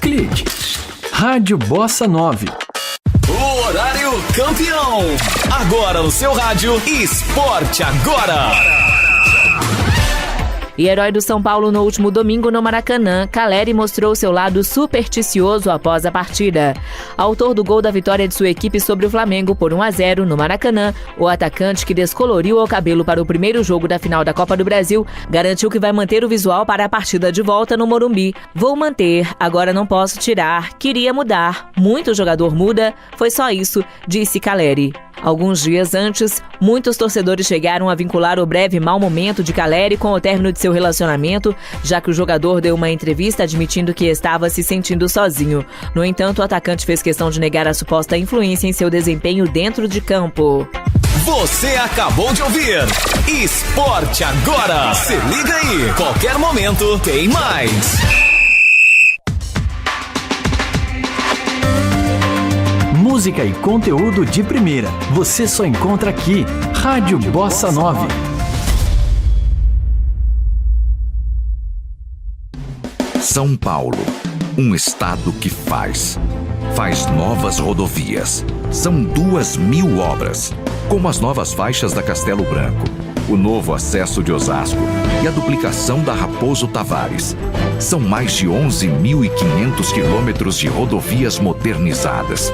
clique. Rádio Bossa 9. O horário campeão. Agora no seu rádio, Esporte Agora. E herói do São Paulo no último domingo no Maracanã, Caleri mostrou seu lado supersticioso após a partida. Autor do gol da vitória de sua equipe sobre o Flamengo por 1-0 no Maracanã, o atacante que descoloriu o cabelo para o primeiro jogo da final da Copa do Brasil, garantiu que vai manter o visual para a partida de volta no Morumbi. Vou manter, agora não posso tirar, queria mudar, muito jogador muda, foi só isso, disse Caleri. Alguns dias antes, muitos torcedores chegaram a vincular o breve mau momento de Caleri com o término de seu relacionamento, já que o jogador deu uma entrevista admitindo que estava se sentindo sozinho. No entanto, o atacante fez questão de negar a suposta influência em seu desempenho dentro de campo. Você acabou de ouvir Esporte Agora. Se liga aí, qualquer momento tem mais. Música e conteúdo de primeira. Você só encontra aqui. Rádio Bossa 9. São Paulo, um estado que faz novas rodovias. São 2.000 obras, como as novas faixas da Castelo Branco, o novo acesso de Osasco e a duplicação da Raposo Tavares. São mais de 11.500 quilômetros de rodovias modernizadas.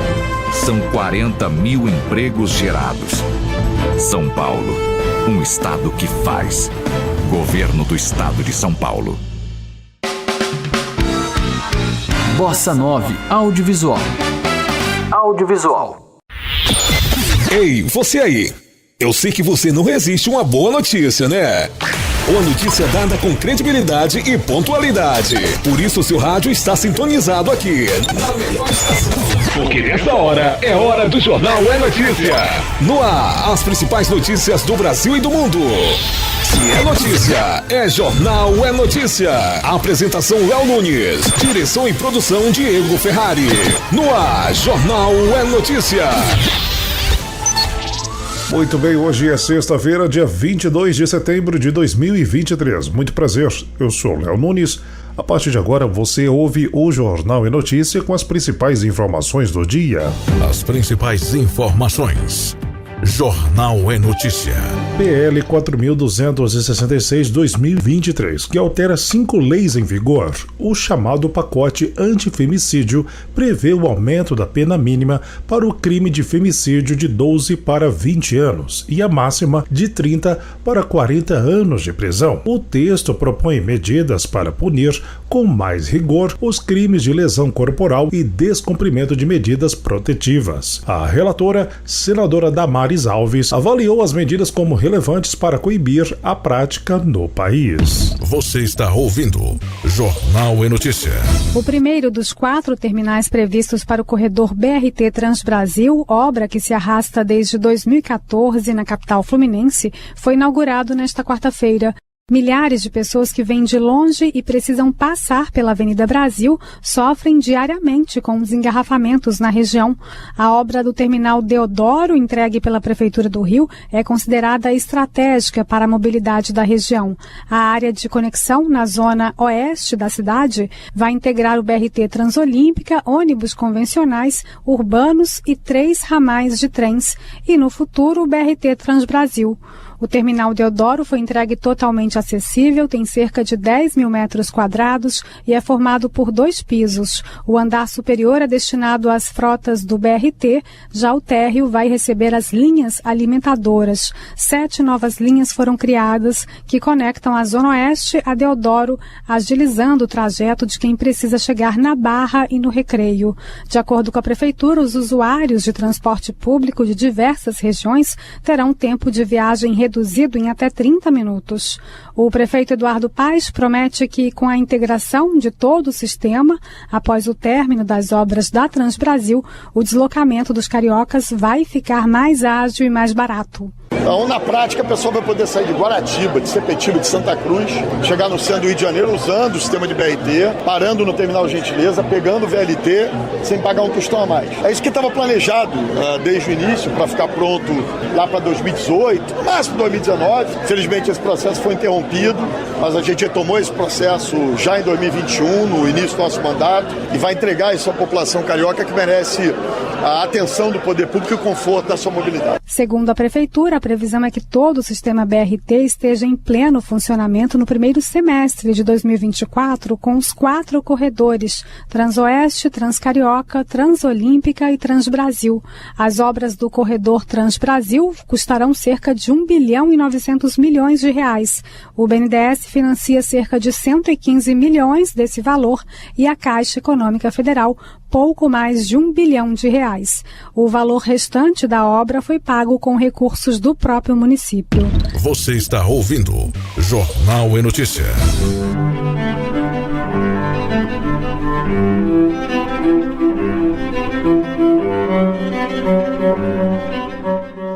São 40.000 empregos gerados. São Paulo, um estado que faz. Governo do Estado de São Paulo. Bossa 9 Audiovisual. Ei, você aí. Eu sei que você não resiste a uma boa notícia, né? Uma notícia dada com credibilidade e pontualidade. Por isso o seu rádio está sintonizado aqui na melhor estação. Porque nessa hora é hora do Jornal é Notícia. No ar, as principais notícias do Brasil e do mundo. Se é notícia, é Jornal é Notícia. Apresentação Léo Nunes. Direção e produção Diego Ferrari. No ar, Jornal é Notícia. Muito bem, hoje é sexta-feira, dia 22 de setembro de 2023. Muito prazer, eu sou Léo Nunes. A partir de agora você ouve o Jornal é Notícia com as principais informações do dia. As principais informações. Jornal é Notícia. PL 4.266/2023, que altera 5 leis em vigor. O chamado pacote antifemicídio prevê o aumento da pena mínima para o crime de femicídio de 12 para 20 anos e a máxima de 30 para 40 anos de prisão. O texto propõe medidas para punir com mais rigor os crimes de lesão corporal e descumprimento de medidas protetivas. A relatora, senadora Damares Alves, avaliou as medidas como relevantes para coibir a prática no país. Você está ouvindo Jornal é Notícia. O primeiro dos 4 terminais previstos para o corredor BRT Transbrasil, obra que se arrasta desde 2014 na capital fluminense, foi inaugurado nesta quarta-feira. Milhares de pessoas que vêm de longe e precisam passar pela Avenida Brasil sofrem diariamente com os engarrafamentos na região. A obra do terminal Deodoro, entregue pela Prefeitura do Rio, é considerada estratégica para a mobilidade da região. A área de conexão na zona oeste da cidade vai integrar o BRT Transolímpica, ônibus convencionais, urbanos e 3 ramais de trens, e no futuro o BRT Transbrasil. O terminal Deodoro foi entregue totalmente acessível, tem cerca de 10 mil metros quadrados e é formado por 2 pisos. O andar superior é destinado às frotas do BRT, já o térreo vai receber as linhas alimentadoras. 7 novas linhas foram criadas que conectam a Zona Oeste a Deodoro, agilizando o trajeto de quem precisa chegar na Barra e no Recreio. De acordo com a Prefeitura, os usuários de transporte público de diversas regiões terão tempo de viagem reduzido em até 30 minutos. O prefeito Eduardo Paes promete que, com a integração de todo o sistema, após o término das obras da Transbrasil, o deslocamento dos cariocas vai ficar mais ágil e mais barato. Então, na prática, a pessoa vai poder sair de Guaratiba, de Sepetiba, de Santa Cruz, chegar no centro do Rio de Janeiro usando o sistema de BRT, parando no terminal Gentileza, pegando o VLT, sem pagar um tostão a mais. É isso que estava planejado desde o início, para ficar pronto lá para 2018, no máximo 2019. Infelizmente, esse processo foi interrompido, mas a gente retomou esse processo já em 2021, no início do nosso mandato, e vai entregar isso à população carioca que merece a atenção do poder público e o conforto da sua mobilidade. Segundo a Prefeitura, a previsão é que todo o sistema BRT esteja em pleno funcionamento no primeiro semestre de 2024, com os 4 corredores: Transoeste, Transcarioca, Transolímpica e Transbrasil. As obras do corredor Transbrasil custarão cerca de 1 bilhão e 900 milhões de reais. O BNDES financia cerca de 115 milhões desse valor e a Caixa Econômica Federal pouco mais de 1 bilhão de reais. O valor restante da obra foi pago com recursos do próprio município. Você está ouvindo Jornal e Notícia.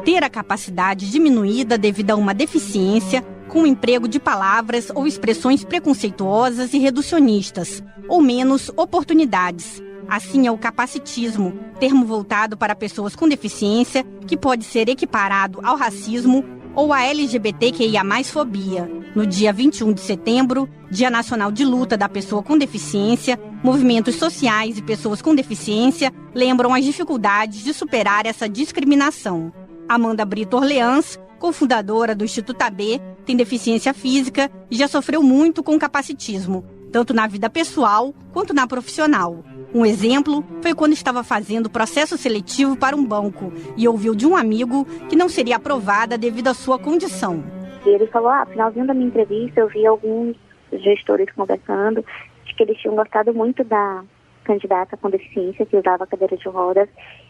Ter a capacidade diminuída devido a uma deficiência, com o emprego de palavras ou expressões preconceituosas e reducionistas, ou menos oportunidades. Assim é o capacitismo, termo voltado para pessoas com deficiência, que pode ser equiparado ao racismo ou à LGBTQIA+fobia. No dia 21 de setembro, Dia Nacional de Luta da Pessoa com Deficiência, movimentos sociais e pessoas com deficiência lembram as dificuldades de superar essa discriminação. Amanda Brito Orleans, cofundadora do Instituto AB, tem deficiência física e já sofreu muito com o capacitismo, tanto na vida pessoal quanto na profissional. Um exemplo foi quando estava fazendo processo seletivo para um banco e ouviu de um amigo que não seria aprovada devido à sua condição. Ele falou, finalzinho da minha entrevista, eu vi alguns gestores conversando de que eles tinham gostado muito da candidata com deficiência que usava cadeira de rodas,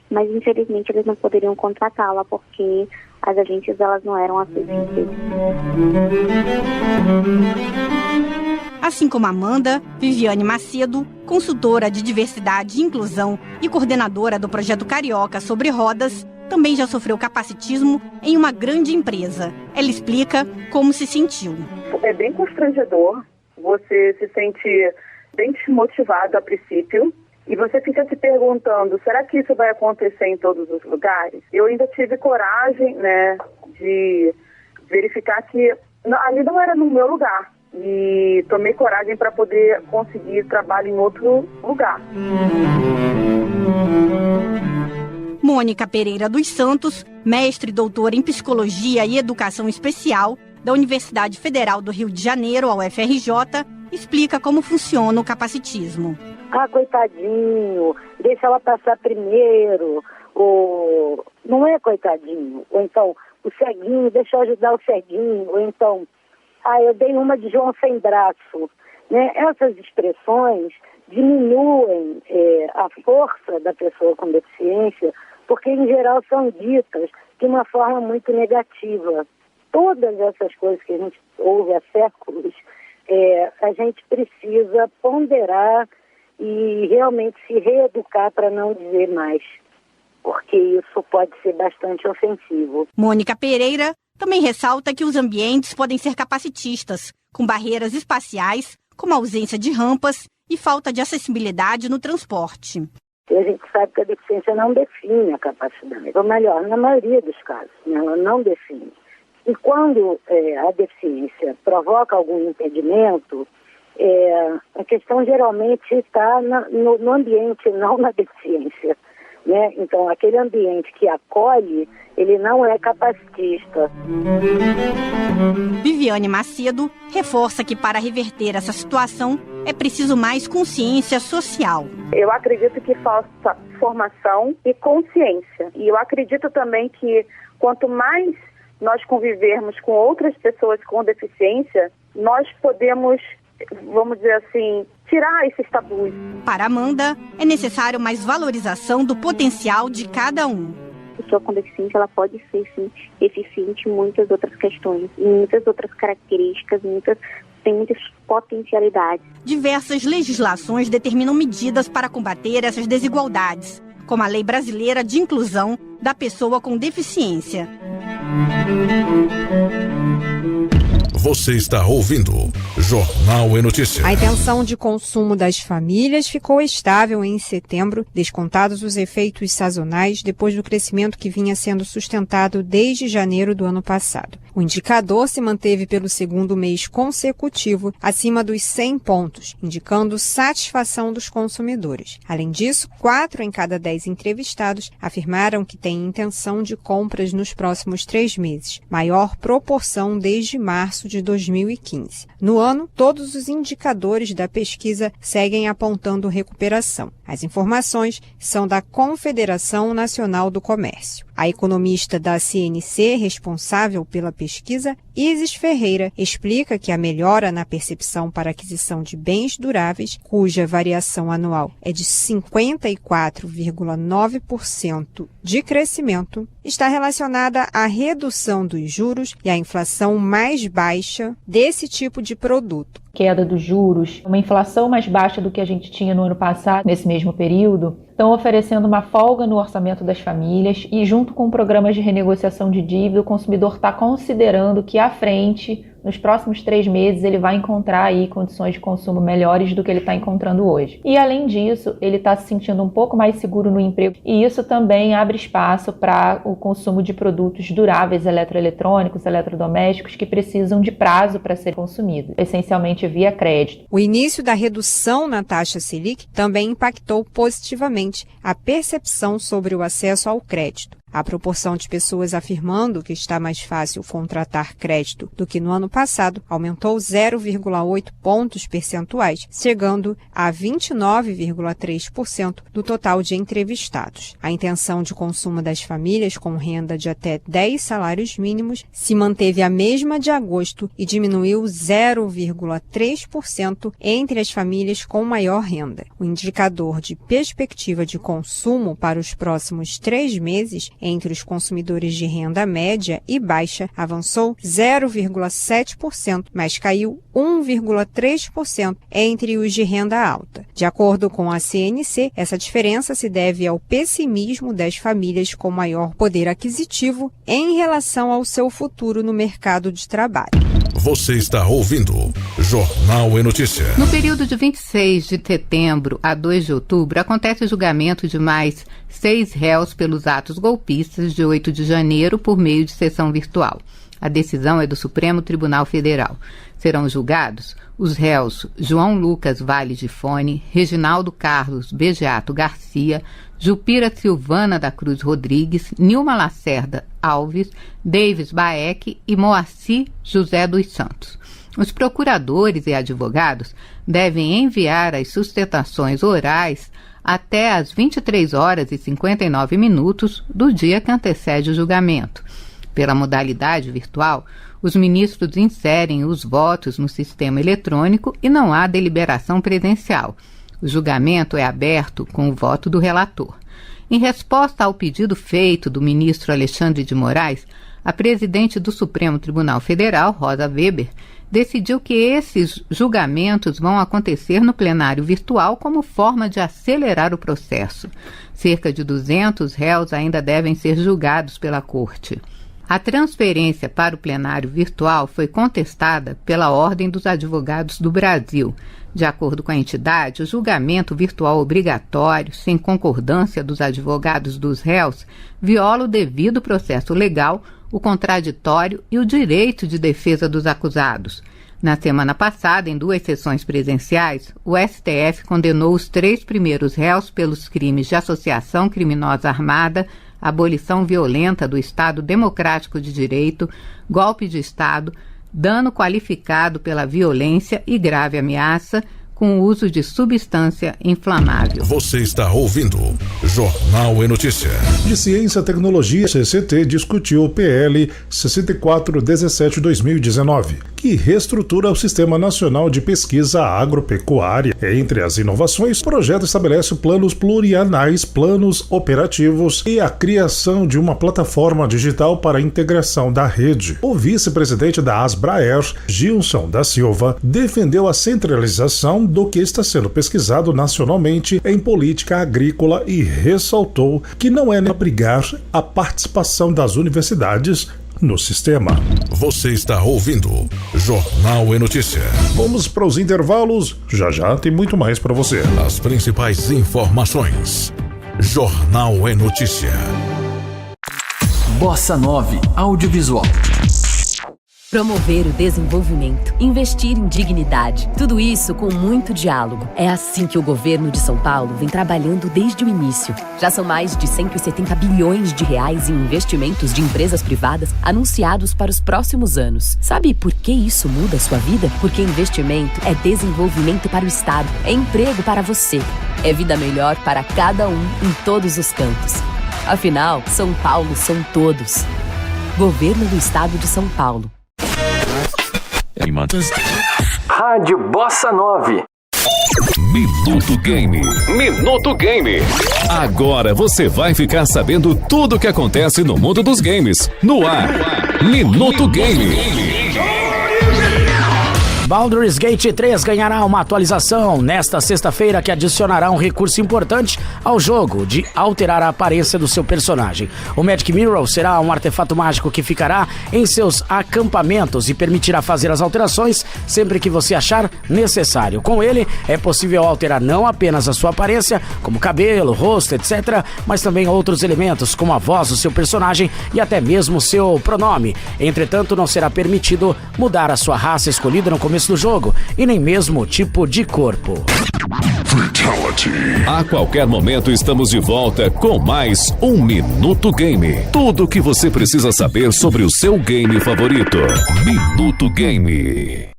mas infelizmente eles não poderiam contratá-la porque as agências elas não eram acessíveis. Assim como Amanda, Viviane Macedo, consultora de diversidade e inclusão e coordenadora do projeto Carioca sobre Rodas, também já sofreu capacitismo em uma grande empresa. Ela explica como se sentiu. É bem constrangedor, você se sente bem desmotivado a princípio e você fica se perguntando, será que isso vai acontecer em todos os lugares? Eu ainda tive coragem, de verificar que ali não era no meu lugar. E tomei coragem para poder conseguir trabalho em outro lugar. Mônica Pereira dos Santos, mestre e doutora em Psicologia e Educação Especial da Universidade Federal do Rio de Janeiro, a UFRJ, explica como funciona o capacitismo. Coitadinho, deixa ela passar primeiro, ou não é coitadinho, ou então o ceguinho, deixa eu ajudar o ceguinho, ou então eu dei uma de João sem braço. Essas expressões diminuem a força da pessoa com deficiência, porque em geral são ditas de uma forma muito negativa. Todas essas coisas que a gente ouve há séculos, a gente precisa ponderar e realmente se reeducar para não dizer mais, porque isso pode ser bastante ofensivo. Mônica Pereira também ressalta que os ambientes podem ser capacitistas, com barreiras espaciais, como ausência de rampas e falta de acessibilidade no transporte. A gente sabe que a deficiência não define a capacidade, ou melhor, na maioria dos casos, ela não define. E quando a deficiência provoca algum impedimento, a questão geralmente está no ambiente, não na deficiência. Então, aquele ambiente que acolhe, ele não é capacitista. Viviane Macedo reforça que para reverter essa situação é preciso mais consciência social. Eu acredito que falta formação e consciência. E eu acredito também que quanto mais nós convivermos com outras pessoas com deficiência, nós podemos, vamos dizer assim, tirar esses tabus. Para Amanda, é necessário mais valorização do potencial de cada um. A pessoa com deficiência ela pode ser, sim, eficiente em muitas outras questões, em muitas outras características, tem muitas potencialidades. Diversas legislações determinam medidas para combater essas desigualdades, como a Lei Brasileira de Inclusão da Pessoa com Deficiência. Você está ouvindo Jornal e Notícia. A intenção de consumo das famílias ficou estável em setembro, descontados os efeitos sazonais depois do crescimento que vinha sendo sustentado desde janeiro do ano passado. O indicador se manteve pelo segundo mês consecutivo acima dos 100 pontos, indicando satisfação dos consumidores. Além disso, 4 em cada 10 entrevistados afirmaram que têm intenção de compras nos próximos 3 meses, maior proporção desde março de 2015. No ano, todos os indicadores da pesquisa seguem apontando recuperação. As informações são da Confederação Nacional do Comércio. A economista da CNC, responsável pela pesquisa, Isis Ferreira, explica que a melhora na percepção para aquisição de bens duráveis, cuja variação anual é de 54,9% de crescimento, está relacionada à redução dos juros e à inflação mais baixa desse tipo de produto. Queda dos juros, uma inflação mais baixa do que a gente tinha no ano passado, nesse mesmo período, estão oferecendo uma folga no orçamento das famílias e, junto com programas de renegociação de dívida, o consumidor está considerando que à frente, nos próximos 3 meses, ele vai encontrar aí condições de consumo melhores do que ele está encontrando hoje. E, além disso, ele está se sentindo um pouco mais seguro no emprego e isso também abre espaço para o consumo de produtos duráveis, eletroeletrônicos, eletrodomésticos, que precisam de prazo para ser consumidos, essencialmente via crédito. O início da redução na taxa Selic também impactou positivamente a percepção sobre o acesso ao crédito. A proporção de pessoas afirmando que está mais fácil contratar crédito do que no ano passado aumentou 0,8 pontos percentuais, chegando a 29,3% do total de entrevistados. A intenção de consumo das famílias com renda de até 10 salários mínimos se manteve a mesma de agosto e diminuiu 0,3% entre as famílias com maior renda. O indicador de perspectiva de consumo para os próximos 3 meses entre os consumidores de renda média e baixa avançou 0,7%, mas caiu 1,3% entre os de renda alta. De acordo com a CNC, essa diferença se deve ao pessimismo das famílias com maior poder aquisitivo em relação ao seu futuro no mercado de trabalho. Você está ouvindo Jornal e Notícia. No período de 26 de setembro a 2 de outubro, acontece o julgamento de mais 6 réus pelos atos golpistas de 8 de janeiro por meio de sessão virtual. A decisão é do Supremo Tribunal Federal. Serão julgados os réus João Lucas Vale de Fone, Reginaldo Carlos Begeato Garcia, Jupira Silvana da Cruz Rodrigues, Nilma Lacerda Alves, Davis Baek e Moacir José dos Santos. Os procuradores e advogados devem enviar as sustentações orais até às 23 horas e 59 minutos do dia que antecede o julgamento. Pela modalidade virtual, os ministros inserem os votos no sistema eletrônico e não há deliberação presencial. O julgamento é aberto com o voto do relator. Em resposta ao pedido feito do ministro Alexandre de Moraes, a presidente do Supremo Tribunal Federal, Rosa Weber, decidiu que esses julgamentos vão acontecer no plenário virtual como forma de acelerar o processo. Cerca de 200 réus ainda devem ser julgados pela Corte. A transferência para o plenário virtual foi contestada pela Ordem dos Advogados do Brasil. De acordo com a entidade, o julgamento virtual obrigatório, sem concordância dos advogados dos réus, viola o devido processo legal, o contraditório e o direito de defesa dos acusados. Na semana passada, em 2 sessões presenciais, o STF condenou os 3 primeiros réus pelos crimes de associação criminosa armada, abolição violenta do Estado Democrático de Direito, golpe de Estado, dano qualificado pela violência e grave ameaça, com o uso de substância inflamável. Você está ouvindo Jornal e Notícia. De Ciência e Tecnologia, CCT discutiu o PL 6417/2019, que reestrutura o Sistema Nacional de Pesquisa Agropecuária. Entre as inovações, o projeto estabelece planos plurianuais, planos operativos e a criação de uma plataforma digital para a integração da rede. O vice-presidente da Asbraer, Gilson da Silva, defendeu a centralização do que está sendo pesquisado nacionalmente em política agrícola e ressaltou que não é abrigar a participação das universidades, no sistema. Você está ouvindo Jornal é Notícia. Vamos para os intervalos, já tem muito mais para você. As principais informações. Jornal é Notícia. Bossa 9 Audiovisual. Promover o desenvolvimento, investir em dignidade, tudo isso com muito diálogo. É assim que o governo de São Paulo vem trabalhando desde o início. Já são mais de 170 bilhões de reais em investimentos de empresas privadas anunciados para os próximos anos. Sabe por que isso muda a sua vida? Porque investimento é desenvolvimento para o Estado, é emprego para você, é vida melhor para cada um em todos os cantos. Afinal, São Paulo são todos. Governo do Estado de São Paulo. Rádio Bossa 9. Minuto Game. Minuto Game. Agora você vai ficar sabendo tudo o que acontece no mundo dos games. No ar. Minuto Game. Baldur's Gate 3 ganhará uma atualização nesta sexta-feira que adicionará um recurso importante ao jogo de alterar a aparência do seu personagem. O Magic Mirror será um artefato mágico que ficará em seus acampamentos e permitirá fazer as alterações sempre que você achar necessário. Com ele, é possível alterar não apenas a sua aparência, como cabelo, rosto, etc., mas também outros elementos, como a voz do seu personagem e até mesmo seu pronome. Entretanto, não será permitido mudar a sua raça escolhida no começo do jogo e nem mesmo o tipo de corpo. Fatality. A qualquer momento estamos de volta com mais um Minuto Game. Tudo o que você precisa saber sobre o seu game favorito. Minuto Game.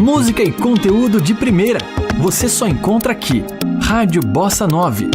Música e conteúdo de primeira. Você só encontra aqui. Rádio Bossa 9.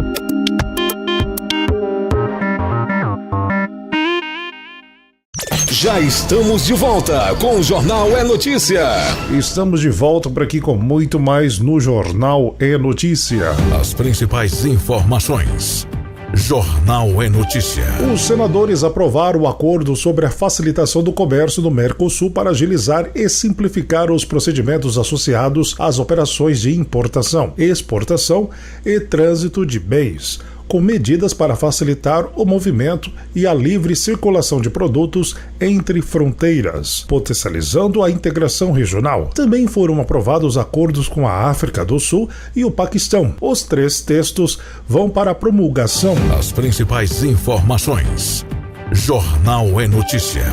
Já estamos de volta com o Jornal é Notícia. Estamos de volta por aqui com muito mais no Jornal é Notícia. As principais informações. Jornal é Notícia. Os senadores aprovaram o acordo sobre a facilitação do comércio do Mercosul para agilizar e simplificar os procedimentos associados às operações de importação, exportação e trânsito de bens, com medidas para facilitar o movimento e a livre circulação de produtos entre fronteiras, potencializando a integração regional. Também foram aprovados acordos com a África do Sul e o Paquistão. Os 3 textos vão para a promulgação. As principais informações. Jornal é Notícia.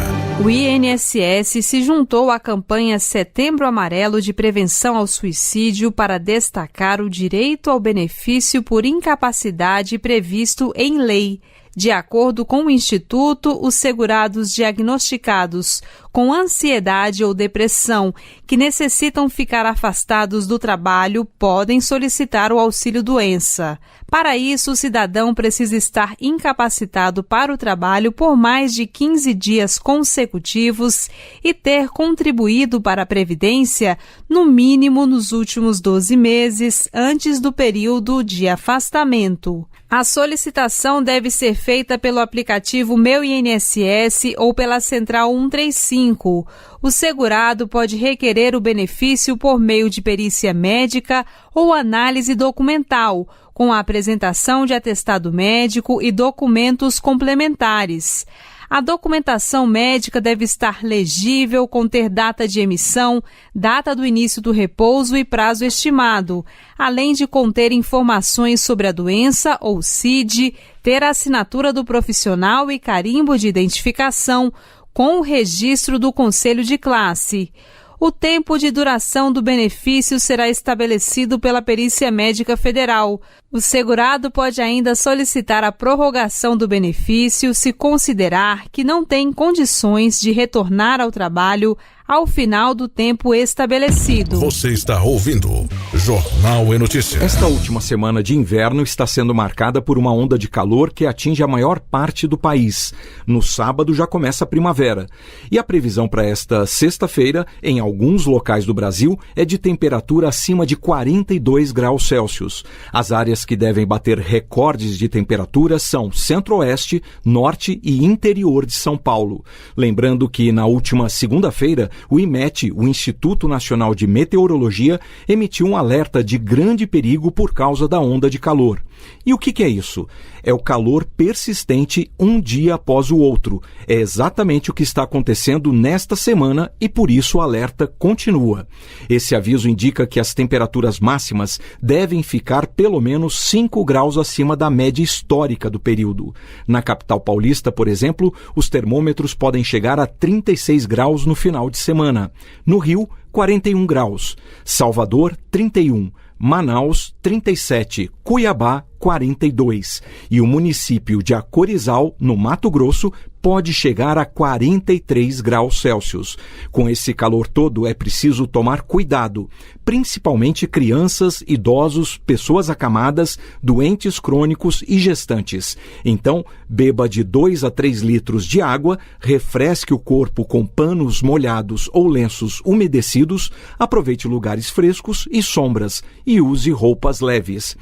O INSS se juntou à campanha Setembro Amarelo de Prevenção ao Suicídio para destacar o direito ao benefício por incapacidade previsto em lei. De acordo com o Instituto, os segurados diagnosticados com ansiedade ou depressão que necessitam ficar afastados do trabalho podem solicitar o auxílio-doença. Para isso, o cidadão precisa estar incapacitado para o trabalho por mais de 15 dias consecutivos e ter contribuído para a Previdência, no mínimo nos últimos 12 meses, antes do período de afastamento. A solicitação deve ser feita pelo aplicativo Meu INSS ou pela Central 135. O segurado pode requerer o benefício por meio de perícia médica ou análise documental, com a apresentação de atestado médico e documentos complementares. A documentação médica deve estar legível, conter data de emissão, data do início do repouso e prazo estimado, além de conter informações sobre a doença ou CID, ter a assinatura do profissional e carimbo de identificação, com o registro do Conselho de Classe. O tempo de duração do benefício será estabelecido pela Perícia Médica Federal. O segurado pode ainda solicitar a prorrogação do benefício se considerar que não tem condições de retornar ao trabalho ao final do tempo estabelecido. Você está ouvindo Jornal é Notícia. Esta última semana de inverno está sendo marcada por uma onda de calor que atinge a maior parte do país. No sábado já começa a primavera. E a previsão para esta sexta-feira, em alguns locais do Brasil, é de temperatura acima de 42 graus Celsius. As áreas que devem bater recordes de temperatura são Centro-Oeste, Norte e Interior de São Paulo. Lembrando que na última segunda-feira, o IMET, o Instituto Nacional de Meteorologia, emitiu um alerta de grande perigo por causa da onda de calor. E o que é isso? É o calor persistente um dia após o outro. É exatamente o que está acontecendo nesta semana e por isso o alerta continua. Esse aviso indica que as temperaturas máximas devem ficar pelo menos 5 graus acima da média histórica do período. Na capital paulista, por exemplo, os termômetros podem chegar a 36 graus no final de semana. No Rio, 41 graus. Salvador, 31. Manaus, 37. Cuiabá, 42. E o município de Acorizal, no Mato Grosso, pode chegar a 43 graus Celsius. Com esse calor todo, é preciso tomar cuidado, principalmente crianças, idosos, pessoas acamadas, doentes crônicos e gestantes. Então, beba de 2 a 3 litros de água, refresque o corpo com panos molhados ou lenços umedecidos, aproveite lugares frescos e sombras e use roupas leves.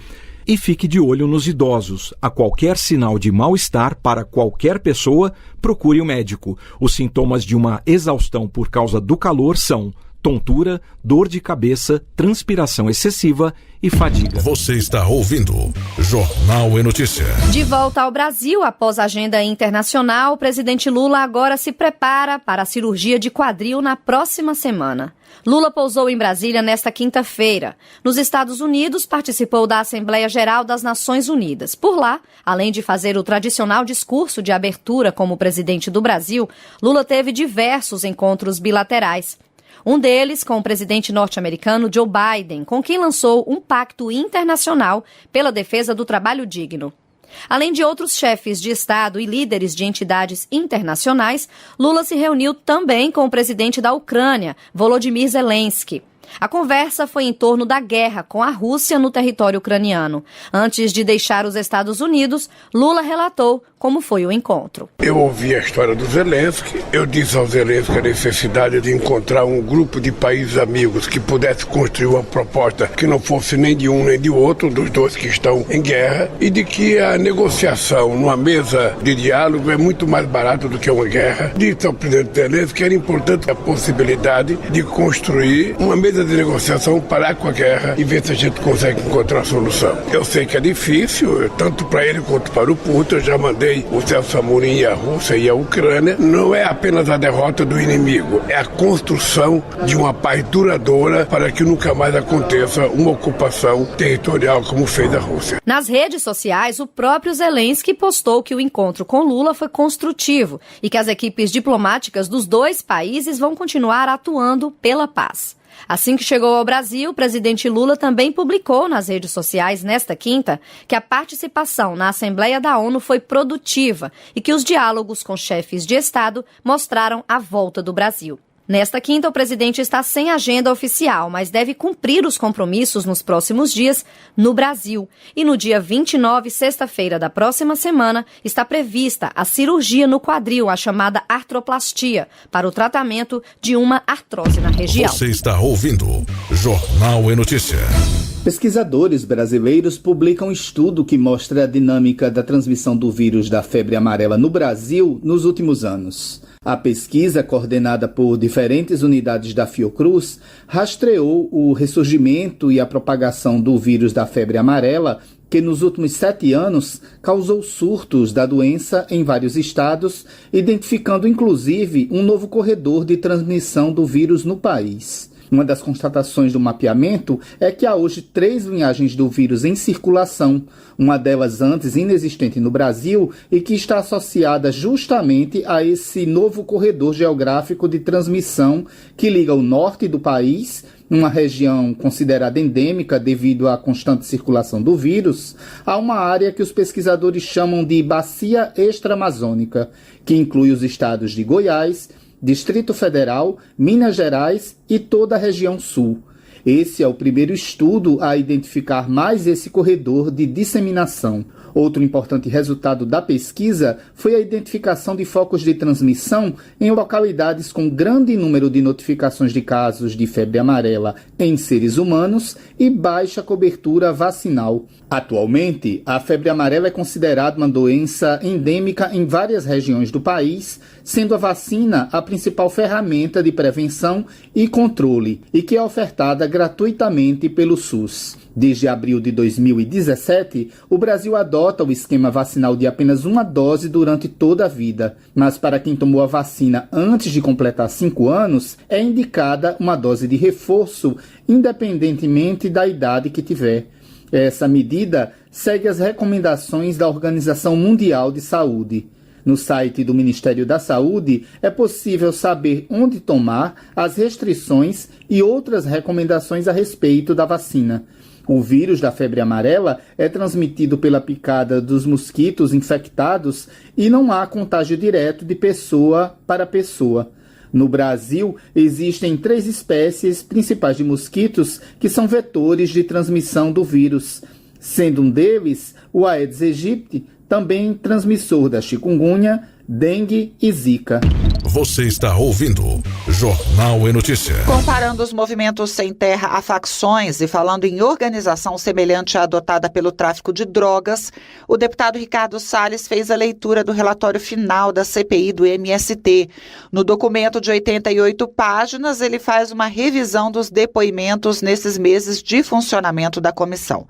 E fique de olho nos idosos. A qualquer sinal de mal-estar para qualquer pessoa, procure o médico. Os sintomas de uma exaustão por causa do calor são tontura, dor de cabeça, transpiração excessiva e fadiga. Você está ouvindo Jornal e Notícia. De volta ao Brasil, após a agenda internacional, o presidente Lula agora se prepara para a cirurgia de quadril na próxima semana. Lula pousou em Brasília nesta quinta-feira. Nos Estados Unidos, participou da Assembleia Geral das Nações Unidas. Por lá, além de fazer o tradicional discurso de abertura como presidente do Brasil, Lula teve diversos encontros bilaterais. Um deles com o presidente norte-americano Joe Biden, com quem lançou um pacto internacional pela defesa do trabalho digno. Além de outros chefes de Estado e líderes de entidades internacionais, Lula se reuniu também com o presidente da Ucrânia, Volodymyr Zelensky. A conversa foi em torno da guerra com a Rússia no território ucraniano. Antes de deixar os Estados Unidos, Lula relatou como foi o encontro. Eu ouvi a história do Zelensky, eu disse ao Zelensky a necessidade de encontrar um grupo de países amigos que pudesse construir uma proposta que não fosse nem de um nem de outro, dos dois que estão em guerra, e de que a negociação numa mesa de diálogo é muito mais barata do que uma guerra. Disse ao presidente Zelensky que era importante a possibilidade de construir uma mesa de negociação, parar com a guerra e ver se a gente consegue encontrar a solução. Eu sei que é difícil, tanto para ele quanto para o Putin. Eu já mandei o Celso Amorim e a Rússia e a Ucrânia. Não é apenas a derrota do inimigo, é a construção de uma paz duradoura para que nunca mais aconteça uma ocupação territorial como fez a Rússia. Nas redes sociais, o próprio Zelensky postou que o encontro com Lula foi construtivo e que as equipes diplomáticas dos dois países vão continuar atuando pela paz. Assim que chegou ao Brasil, o presidente Lula também publicou nas redes sociais nesta quinta que a participação na Assembleia da ONU foi produtiva e que os diálogos com chefes de Estado mostraram a volta do Brasil. Nesta quinta, o presidente está sem agenda oficial, mas deve cumprir os compromissos nos próximos dias no Brasil. E no dia 29, sexta-feira da próxima semana, está prevista a cirurgia no quadril, a chamada artroplastia, para o tratamento de uma artrose na região. Você está ouvindo Jornal e Notícia. Pesquisadores brasileiros publicam um estudo que mostra a dinâmica da transmissão do vírus da febre amarela no Brasil nos últimos anos. A pesquisa, coordenada por diferentes unidades da Fiocruz, rastreou o ressurgimento e a propagação do vírus da febre amarela, que nos últimos 7 anos causou surtos da doença em vários estados, identificando inclusive um novo corredor de transmissão do vírus no país. Uma das constatações do mapeamento é que há hoje 3 linhagens do vírus em circulação, uma delas antes inexistente no Brasil e que está associada justamente a esse novo corredor geográfico de transmissão que liga o norte do país, uma região considerada endêmica devido à constante circulação do vírus, a uma área que os pesquisadores chamam de Bacia Extra-Amazônica, que inclui os estados de Goiás, Distrito Federal, Minas Gerais e toda a região sul. Esse é o primeiro estudo a identificar mais esse corredor de disseminação. Outro importante resultado da pesquisa foi a identificação de focos de transmissão em localidades com grande número de notificações de casos de febre amarela em seres humanos e baixa cobertura vacinal. Atualmente, a febre amarela é considerada uma doença endêmica em várias regiões do país, sendo a vacina a principal ferramenta de prevenção e controle e que é ofertada gratuitamente pelo SUS. Desde abril de 2017, o Brasil adota o esquema vacinal de apenas uma dose durante toda a vida. Mas para quem tomou a vacina antes de completar 5 anos, é indicada uma dose de reforço, independentemente da idade que tiver. Essa medida segue as recomendações da Organização Mundial de Saúde. No site do Ministério da Saúde é possível saber onde tomar, as restrições e outras recomendações a respeito da vacina. O vírus da febre amarela é transmitido pela picada dos mosquitos infectados e não há contágio direto de pessoa para pessoa. No Brasil, existem 3 espécies principais de mosquitos que são vetores de transmissão do vírus, sendo um deles o Aedes aegypti, também transmissor da chikungunya, dengue e zika. Você está ouvindo Jornal e Notícia. Comparando os movimentos sem terra a facções e falando em organização semelhante à adotada pelo tráfico de drogas, o deputado Ricardo Salles fez a leitura do relatório final da CPI do MST. No documento de 88 páginas, ele faz uma revisão dos depoimentos nesses meses de funcionamento da comissão.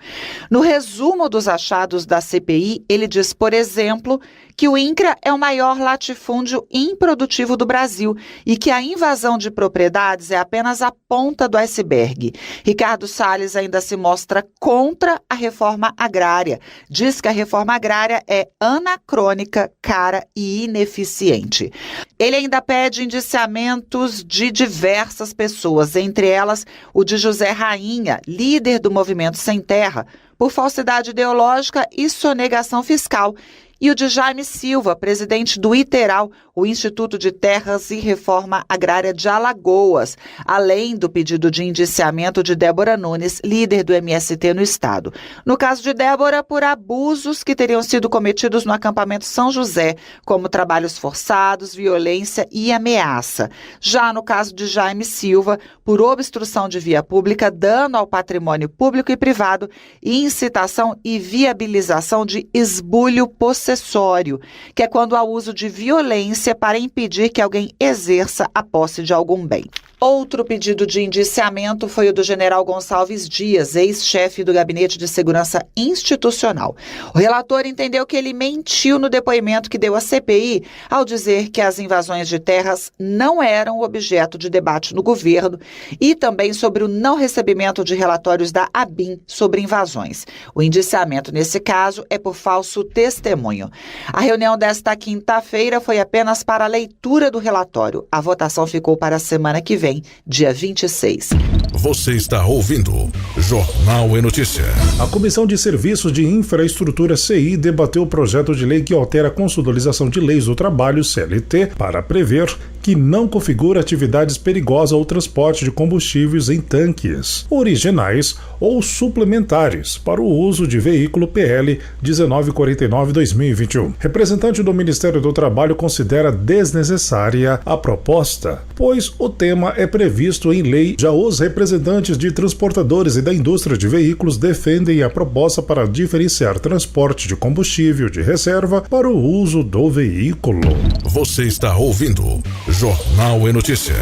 No resumo dos achados da CPI, ele diz, por exemplo, que o INCRA é o maior latifúndio improdutivo do Brasil e que a invasão de propriedades é apenas a ponta do iceberg. Ricardo Salles ainda se mostra contra a reforma agrária. Diz que a reforma agrária é anacrônica, cara e ineficiente. Ele ainda pede indiciamentos de diversas pessoas, entre elas o de José Rainha, líder do Movimento Sem Terra, por falsidade ideológica e sonegação fiscal, e o de Jaime Silva, presidente do ITERAL, o Instituto de Terras e Reforma Agrária de Alagoas, além do pedido de indiciamento de Débora Nunes, líder do MST no estado. No caso de Débora, por abusos que teriam sido cometidos no acampamento São José, como trabalhos forçados, violência e ameaça. Já no caso de Jaime Silva, por obstrução de via pública, dano ao patrimônio público e privado e incitação e viabilização de esbulho possessório, que é quando há uso de violência para impedir que alguém exerça a posse de algum bem. Outro pedido de indiciamento foi o do general Gonçalves Dias, ex-chefe do Gabinete de Segurança Institucional. O relator entendeu que ele mentiu no depoimento que deu à CPI ao dizer que as invasões de terras não eram objeto de debate no governo e também sobre o não recebimento de relatórios da ABIN sobre invasões. O indiciamento, nesse caso, é por falso testemunho. A reunião desta quinta-feira foi apenas para a leitura do relatório. A votação ficou para a semana que vem, dia 26. Você está ouvindo Jornal e Notícia. A Comissão de Serviços de Infraestrutura CI debateu o projeto de lei que altera a Consolidação de Leis do Trabalho, CLT, para prever que não configura atividades perigosas ou transporte de combustíveis em tanques, originais ou suplementares, para o uso de veículo PL 1949-2021. Representante do Ministério do Trabalho considera desnecessária a proposta, pois o tema é previsto em lei. Já os representantes de transportadores e da indústria de veículos defendem a proposta para diferenciar transporte de combustível de reserva para o uso do veículo. Você está ouvindo Jornal e Notícia.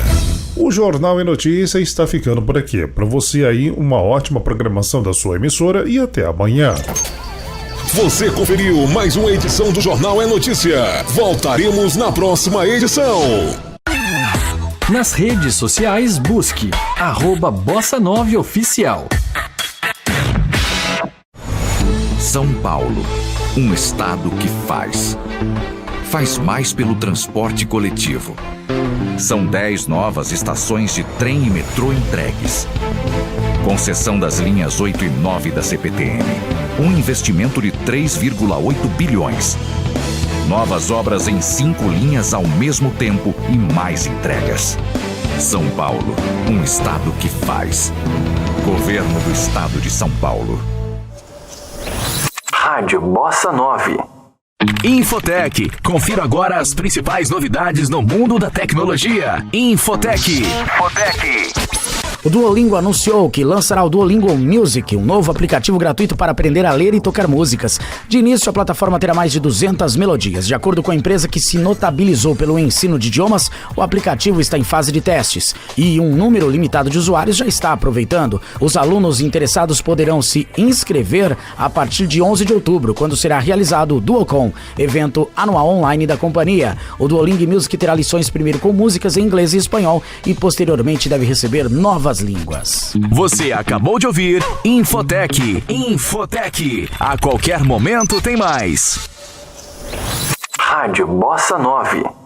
O Jornal e Notícia está ficando por aqui. Para você aí, uma ótima programação da sua emissora e até amanhã. Você conferiu mais uma edição do Jornal é Notícia. Voltaremos na próxima edição. Nas redes sociais, busque @Bossa9Oficial. São Paulo, um estado que faz mais pelo transporte coletivo. São 10 novas estações de trem e metrô entregues. Concessão das linhas 8 e 9 da CPTM. Um investimento de 3,8 bilhões. Novas obras em 5 linhas ao mesmo tempo e mais entregas. São Paulo, um estado que faz. Governo do Estado de São Paulo. Rádio Bossa 9. Infotec. Confira agora as principais novidades no mundo da tecnologia. Infotec. O Duolingo anunciou que lançará o Duolingo Music, um novo aplicativo gratuito para aprender a ler e tocar músicas. De início, a plataforma terá mais de 200 melodias. De acordo com a empresa que se notabilizou pelo ensino de idiomas, o aplicativo está em fase de testes e um número limitado de usuários já está aproveitando. Os alunos interessados poderão se inscrever a partir de 11 de outubro, quando será realizado o Duocon, evento anual online da companhia. O Duolingo Music terá lições primeiro com músicas em inglês e espanhol e posteriormente deve receber novas línguas. Você acabou de ouvir Infotech. Infotech. A qualquer momento tem mais. Rádio Bossa 9.